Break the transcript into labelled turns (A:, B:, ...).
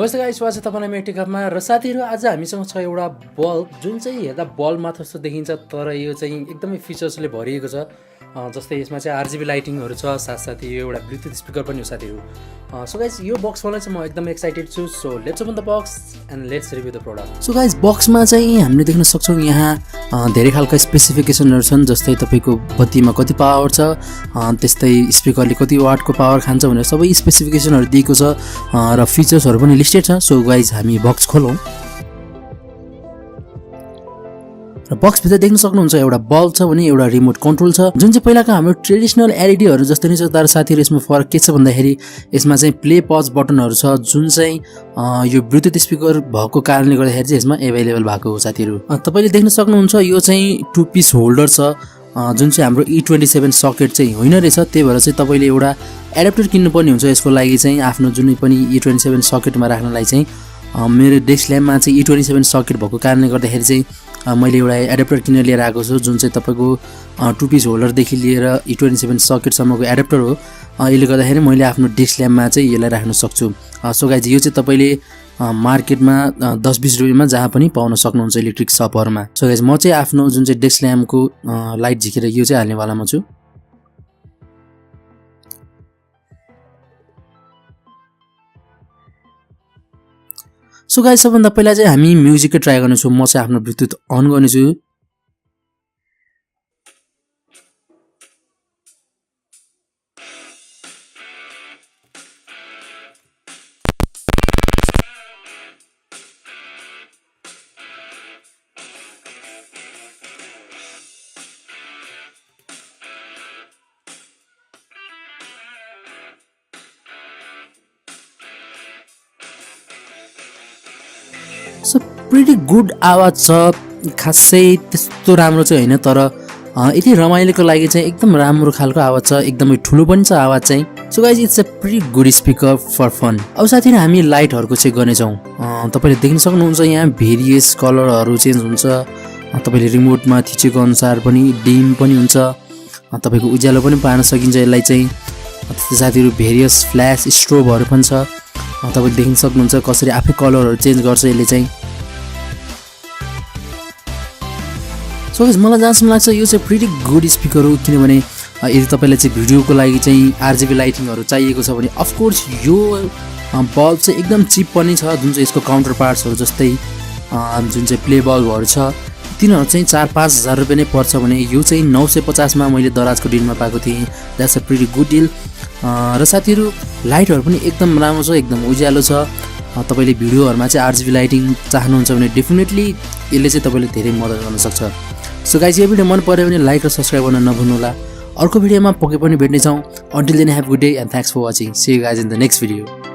A: नमस्ते गाइस, स्वागत छ तपाईलाई मेरो टेकअपमा। र साथीहरु, आज हामीसँग छ एउटा बल्ब जुन चाहिँ हेर्दा बल्ब मात्र जस्तो देखिन्छ, तर यो चाहिँ एकदमै फिचर्सले भरिएको छ। जस्तै यसमा चाहिँ आरजीबी लाइटिङहरु छ, साथसाथै यो एउटा ब्लुटुथ स्पिकर पनि हो साथीहरु। सो गाइस, यो बक्सवाला चाहिँ म एकदम एक्साइटेड छु। So let's open the box and let's review the product. So guys, बक्समा चाहिँ हामीले देख्न सक्छौं यहाँ धेरै खालका स्पेसिफिकेसनहरु छन्। जस्तै तपाईको बत्तीमा कति पावर छ, त्यस्तै स्पिकरले कति वाटको पावर खान्छ भनेर सबै स्पेसिफिकेसनहरु दिएको छ र फिचर्सहरु पनि लिस्टेड छ। सो गाइस, हामी बक्स खोलौं। र बक्स भित्र देख्न सक्नुहुन्छ एउटा बल्ब छ भने एउटा रिमोट कन्ट्रोल छ, जुन चाहिँ पहिलाको हाम्रो ट्रेडिसनल एलईडीहरु जस्तै नै छ। तर साथीहरु, यसमा फरक के छ भन्दाखेरि यसमा चाहिँ प्ले पज बटनहरु छ, जुन चाहिँ यो ब्लुटुथ स्पिकर भएको कारणले गर्दाखेरि चाहिँ यसमा अवेलेबल भएको हो साथीहरु। तपाईले देख्न सक्नुहुन्छ यो चाहिँ 2 पिस होल्डर छ, जुन चाहिँ हाम्रो E27 सकेट चाहिँ होइन रहेछ। त्यही भएर चाहिँ तपाईले एउटा एडाप्टर किन्नुपर्ने हुन्छ यसको लागि चाहिँ। आफ्नो जुनै पनि E27 सकेटमा राख्नलाई चाहिँ मेरो डेस्क ल्याम्पमा चाहिँ E27 सकेट भएको कारणले गर्दाखेरि चाहिँ मैले एउटा एडाप्टर किनेर लिएर आएको छु, जुन चाहिँ तपाईको 2 पिस होल्डरदेखि लिएर E27 सकेटसम्मको एडाप्टर हो। यसले गर्दाखेरि मैले आफ्नो डेस्क ल्याम्पमा चाहिँ यसलाई राख्न सक्छु। सो गाइज, यो चाहिँ तपाईले मार्केटमा 10-20 रुपैयाँमा जहाँ पनि पाउन सक्नुहुन्छ इलेक्ट्रिक शपहरुमा। सो गाइज, म चाहिँ आफ्नो जुन चाहिँ डेस्क ल्याम्पको लाइट झिकेर यो चाहिँ हाल्ने वालामा छु। सो गाइस, सबभन्दा पहिला चाहिँ हामी म्युजिक ट्राई गर्नेछौँ। म चाहिँ आफ्नो ब्लुटुथ अन गर्नेछु। सो प्रिटी गुड आवाज छ, खासै त्यस्तो राम्रो चाहिँ होइन, तर यति रमाइलोको लागि चाहिँ एकदम राम्रो खालको आवाज छ, एकदमै ठुलो पनि छ आवाज चाहिँ। So guys, it's a pretty good speaker for fun. अब साथीहरु, हामी लाइटहरुको चेक गर्नेछौँ। तपाईले देख्न सक्नुहुन्छ यहाँ भेरियस कलरहरु चेन्ज हुन्छ। तपाईले रिमोटमा थिचेको अनुसार पनि डिम पनि हुन्छ, तपाईको उज्यालो पनि पार्न सकिन्छ यसलाई चाहिँ। त्यस्तै साथीहरु, भेरियस फ्ल्याश स्ट्रोबहरु पनि छ। तपाईले देख्न सक्नुहुन्छ कसरी आफै कलरहरु चेन्ज गर्छ यसले चाहिँ। सो गाइस, मलाई जहाँसम्म लाग्छ यो चाहिँ प्रिटी गुड स्पिकर हो, किनभने यदि तपाईलाई चाहिँ भिडियोको लागि चाहिँ आरजीबी लाइटिङहरु चाहिएको छ भने अफकोर्स यो बल्ब चाहिँ एकदम चिप पनि छ। जुन चाहिँ यसको काउन्टर पार्ट्सहरु जस्तै जुन चाहिँ प्ले बल्बहरु छ तिनीहरु चाहिँ 4-5 हजार रुपैयाँ नै पर्छ भने यो चाहिँ 950 मा मैले दराजको डिलमा पाएको थिएँ। That's a pretty good deal. र साथीहरु, लाइटहरु पनि एकदम राम्रो छ, एकदम उज्यालो छ। तपाईले भिडियोहरुमा चाहिँ आरजीबी लाइटिङ चाहनुहुन्छ भने डेफिनेटली यसले चाहिँ तपाईले धेरै मद्दत गर्न सक्छ। सो गाइस, यो भिडियो मन पर्यो भने लाइक र सब्स्क्राइब गर्न नभुल्नुहोला। अर्को भिडियोमा पक्कै पनि भेट्ने छौं। Until then, have good day and thanks for watching. See you guys in the next video.